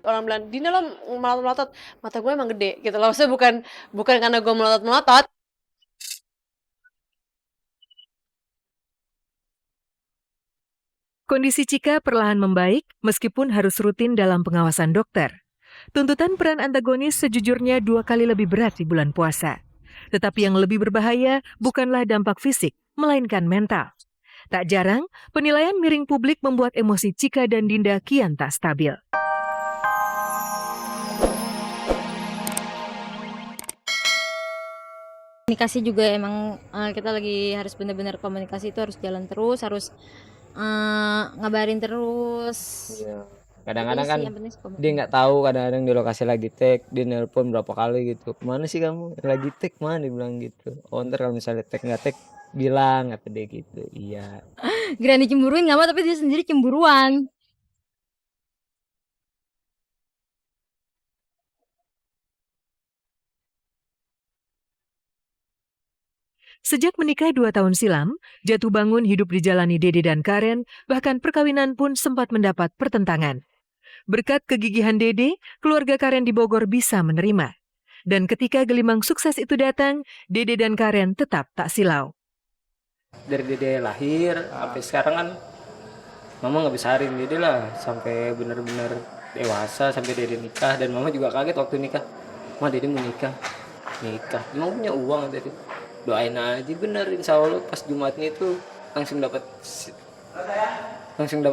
orang bilang, "Dina lo melotot-melotot." Mata gue emang gede gitu loh, maksudnya bukan bukan karena gue melotot-melotot. Kondisi Cika perlahan membaik meskipun harus rutin dalam pengawasan dokter. Tuntutan peran antagonis sejujurnya 2 kali lebih berat di bulan puasa. Tetapi yang lebih berbahaya bukanlah dampak fisik, melainkan mental. Tak jarang, penilaian miring publik membuat emosi Cika dan Dinda kian tak stabil. Komunikasi juga emang kita lagi harus benar-benar komunikasi itu harus jalan terus, harus ngabarin terus. Iya. Pokoknya Kadang-kadang kan sih yang penting dia komunikasi. nggak tahu kadang-kadang di lokasi lagi take, dia nelpon berapa kali gitu. "Kemana sih kamu? Lagi take mana?" Dia bilang gitu. "Oh, ntar kalau misalnya take nggak take bilang," kata dia gitu. Iya. Granny cemburuin nggak mau, tapi dia sendiri cemburuan. Sejak menikah 2 tahun silam, jatuh bangun hidup dijalani Dede dan Karen, bahkan perkawinan pun sempat mendapat pertentangan. Berkat kegigihan Dede, keluarga Karen di Bogor bisa menerima. Dan ketika gelimang sukses itu datang, Dede dan Karen tetap tak silau. Dari Dede lahir sampai sekarang kan mama nggak besarin Dede lah sampai benar-benar dewasa, sampai Dede nikah. Dan mama juga kaget waktu nikah. "Ma, Dede mau nikah." Nikah. Emang punya uang Dede. Doain aja, bener, insya Allah pas Jumatnya itu langsung dapat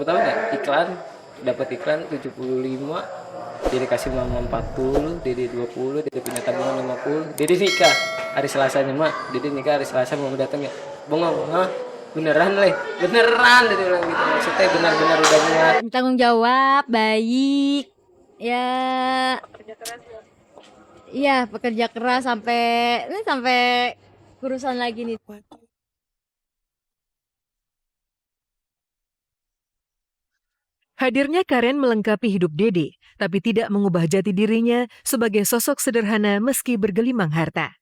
apa ya, dapat iklan 75. Dede kasih mama 40, Dede 20, Dede punya tabungan 50. Dede nikah hari Selasanya, "Mak, Dede nikah hari Selasa, mau datang ya?" "Bengong." "Hah? Beneran, Le?" "Beneran," Dede bilang gitu. Maksudnya benar-benar udah punya. Tanggung jawab, baik, ya, iya pekerja keras sampai kurusan lagi nih. Hadirnya Karen melengkapi hidup Dede, tapi tidak mengubah jati dirinya sebagai sosok sederhana meski bergelimang harta.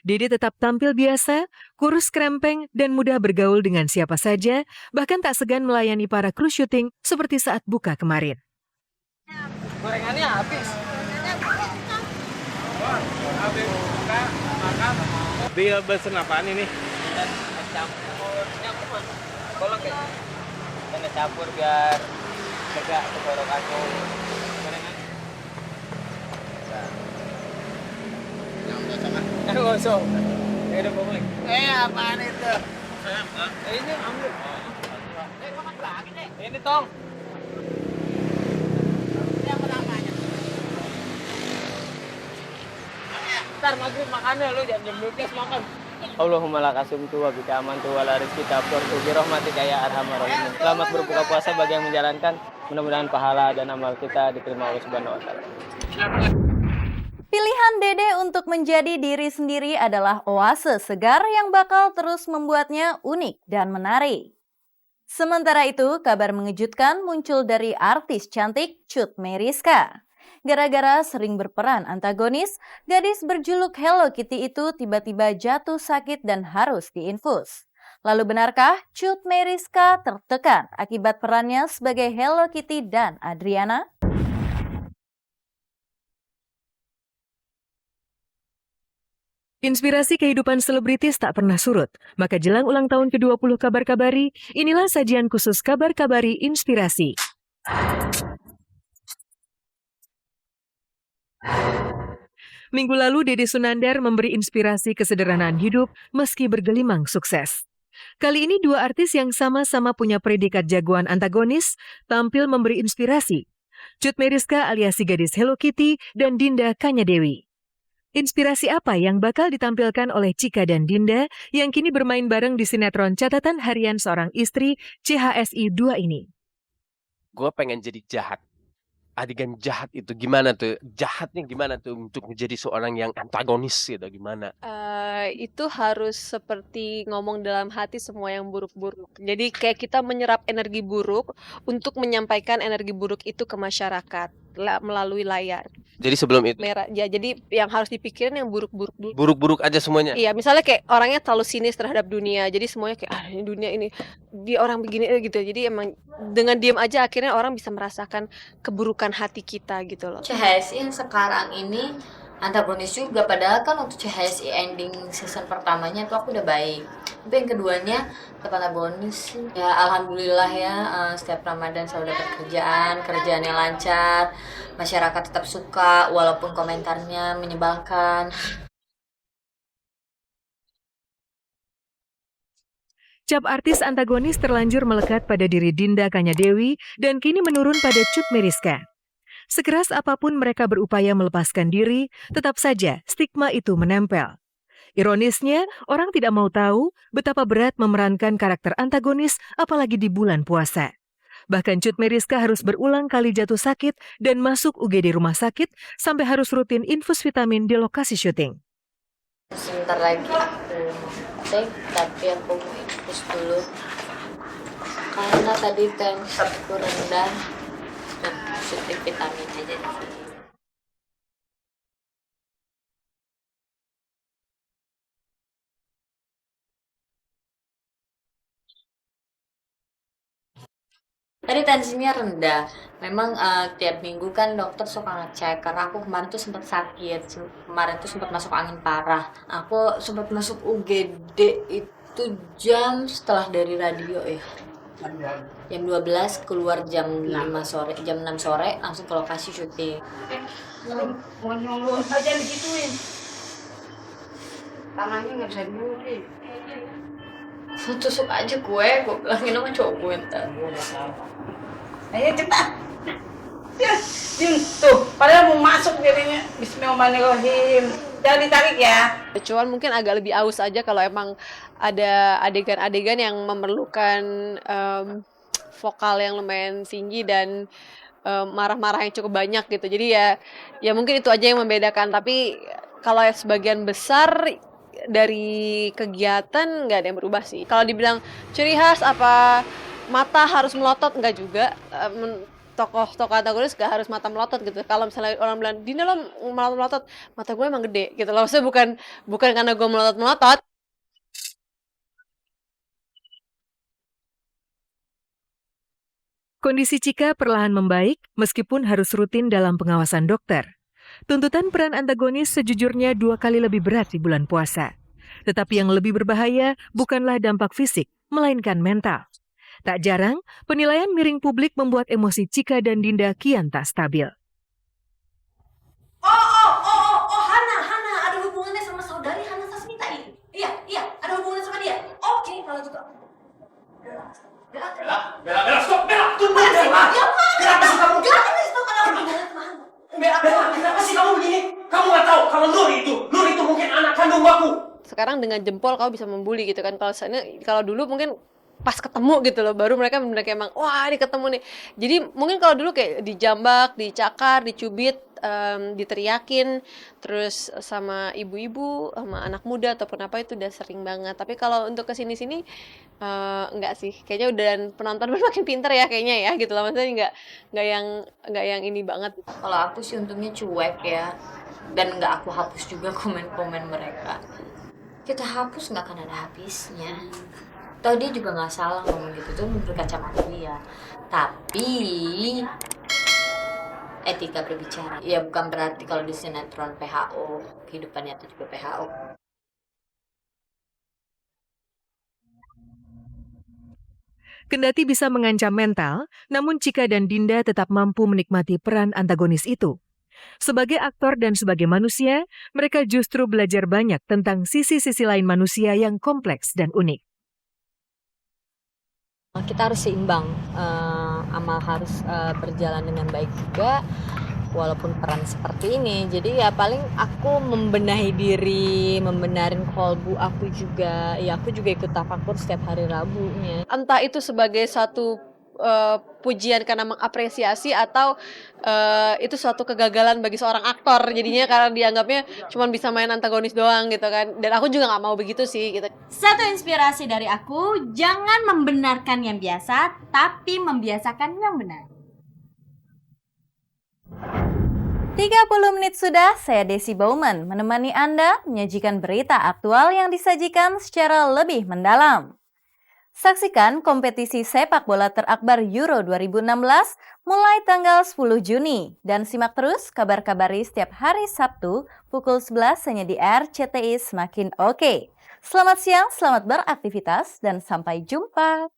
Dede tetap tampil biasa, kurus krempeng, dan mudah bergaul dengan siapa saja, bahkan tak segan melayani para kru syuting seperti saat buka kemarin. Gorengannya habis. Dia pesen apaan ini? Campurnya apa? Kolak ya? Kita campur biar tegak tenggorokannya. Gorengan. Ngosong. Ya udah boleh. Apaan itu? Ini ambil. Makan lagi deh. Ini tong. Ini apa namanya? Ntar maghrib makannya lu jam 12 makan. Allahumma lakasumtu wa bika amantu wa la rizqika abdurtu bi rahmatika ya arhamar rahimin. Selamat berbuka puasa bagi yang menjalankan. Mudah-mudahan pahala dan amal kita diterima Allah Subhanahu wa taala. Pilihan Dede untuk menjadi diri sendiri adalah oase segar yang bakal terus membuatnya unik dan menarik. Sementara itu, kabar mengejutkan muncul dari artis cantik Cut Meyriska. Gara-gara sering berperan antagonis, gadis berjuluk Hello Kitty itu tiba-tiba jatuh sakit dan harus diinfus. Lalu benarkah Cut Meyriska tertekan akibat perannya sebagai Hello Kitty dan Adriana? Inspirasi kehidupan selebritis tak pernah surut, maka jelang ulang tahun ke-20 Kabar Kabari, inilah sajian khusus Kabar Kabari Inspirasi. Minggu lalu Dede Sunandar memberi inspirasi kesederhanaan hidup meski bergelimang sukses. Kali ini 2 artis yang sama-sama punya predikat jagoan antagonis tampil memberi inspirasi. Cut Meyriska alias si gadis Hello Kitty dan Dinda Kanyadewi. Inspirasi apa yang bakal ditampilkan oleh Cika dan Dinda yang kini bermain bareng di sinetron Catatan Harian Seorang Istri CHSI 2 ini? Gue pengen jadi jahat. Adegan jahat itu gimana tuh? Jahatnya gimana tuh untuk menjadi seorang yang antagonis gitu? Gimana? Itu harus seperti ngomong dalam hati semua yang buruk-buruk. Jadi kayak kita menyerap energi buruk untuk menyampaikan energi buruk itu ke masyarakat melalui layar. Jadi sebelum itu merah. Ya, jadi yang harus dipikirin yang buruk-buruk dulu. buruk-buruk aja semuanya. Iya, misalnya kayak orangnya terlalu sinis terhadap dunia. Jadi semuanya kayak ini dunia ini dia orang begini gitu. Jadi emang dengan diam aja akhirnya orang bisa merasakan keburukan hati kita gitu loh. CHSI yang sekarang ini antagonis juga, padahal kan waktu CHSI ending season pertamanya tuh aku udah baik, tapi yang keduanya tetap antagonis. Ya alhamdulillah ya, setiap Ramadan selalu dapat kerjaannya lancar, masyarakat tetap suka walaupun komentarnya menyebalkan. Cap artis antagonis terlanjur melekat pada diri Dinda Kanyadewi dan kini menurun pada Cut Meriska. Sekeras apapun mereka berupaya melepaskan diri, tetap saja stigma itu menempel. Ironisnya, orang tidak mau tahu betapa berat memerankan karakter antagonis apalagi di bulan puasa. Bahkan Cut Meriska harus berulang kali jatuh sakit dan masuk UGD rumah sakit sampai harus rutin infus vitamin di lokasi syuting. Sebentar lagi aku take, tapi aku mau infus dulu karena tadi tensiku rendah. Suntik vitamin aja di sini. Tadi tensinya rendah. Memang tiap minggu kan dokter suka ngecek karena aku kemarin tuh sempat sakit. Kemarin tuh sempat masuk angin parah. Aku sempat masuk UGD itu jam setelah dari radio ya. Jam 12 keluar jam 6 sore langsung ke lokasi syuting. Aja digituin. Tangannya nggak bisa dibunuhin. Tusuk aja gue bilangin sama cowok gue ntar. Ayo cepat. Ya, tuh. Padahal mau masuk jadinya. Bismillahirrahmanirrahim. Jangan ditarik ya. Cuman mungkin agak lebih aus aja kalau emang ada adegan-adegan yang memerlukan vokal yang lumayan tinggi dan marah-marah yang cukup banyak gitu. Jadi ya mungkin itu aja yang membedakan. Tapi kalau sebagian besar dari kegiatan nggak ada yang berubah sih. Kalau dibilang ciri khas apa mata harus melotot, nggak juga. Tokoh antagonis gak harus mata melotot gitu. Kalau misalnya orang bilang Dina lo melotot, mata gue emang gede gitu loh. Maksudnya bukan karena gue melotot. Kondisi Chika perlahan membaik meskipun harus rutin dalam pengawasan dokter. Tuntutan peran antagonis sejujurnya 2 kali lebih berat di bulan puasa. Tetapi yang lebih berbahaya bukanlah dampak fisik, melainkan mental. Tak jarang, penilaian miring publik membuat emosi Chika dan Dinda kian tak stabil. Hana, ada hubungannya sama saudari Hana Sasmita itu. Iya, ada hubungannya sama dia. Oke, kalau gitu. Bella, stop, Bella, tunggu, Bella. Kenapa sih kamu? Kenapa sih kamu begini? Kamu nggak tahu kalau Nur itu mungkin anak kandung aku. Sekarang dengan jempol kau bisa membuli gitu kan. Kalau dulu mungkin pas ketemu gitu loh, baru mereka benar-benar kayak emang wah ini ketemu nih. Jadi mungkin kalau dulu kayak dijambak, dicakar, dicubit, diteriakin, terus sama ibu-ibu, sama anak muda ataupun apa itu udah sering banget. Tapi kalau untuk kesini-sini enggak sih, kayaknya udah penonton makin pinter ya kayaknya ya gitu loh. Maksudnya enggak yang ini banget. Kalau aku sih untungnya cuek ya, dan nggak aku hapus juga komen-komen mereka. Kita hapus nggak akan ada habisnya. Toh dia juga nggak salah ngomong gitu tuh menurut kacamata dia. Tapi etika berbicara ya bukan berarti kalau di sinetron PHO kehidupan nyata juga PHO. Kendati bisa mengancam mental, namun Chika dan Dinda tetap mampu menikmati peran antagonis itu. Sebagai aktor dan sebagai manusia, mereka justru belajar banyak tentang sisi-sisi lain manusia yang kompleks dan unik. Kita harus seimbang, amal harus berjalan dengan baik juga, walaupun peran seperti ini. Jadi ya paling aku membenahi diri, membenarin kolbu aku juga. Ya aku juga ikut tafakur setiap hari Rabunya. Entah itu sebagai satu pujian karena mengapresiasi atau itu suatu kegagalan bagi seorang aktor jadinya karena dianggapnya cuma bisa main antagonis doang gitu kan, dan aku juga nggak mau begitu sih gitu. Satu inspirasi dari aku, jangan membenarkan yang biasa, tapi membiasakan yang benar. 30 menit sudah, saya Desi Bauman menemani Anda menyajikan berita aktual yang disajikan secara lebih mendalam. Saksikan kompetisi sepak bola terakbar Euro 2016 mulai tanggal 10 Juni dan simak terus kabar-kabari setiap hari Sabtu pukul 11 hanya di RCTI Semakin Oke. Selamat siang, selamat beraktivitas, dan sampai jumpa.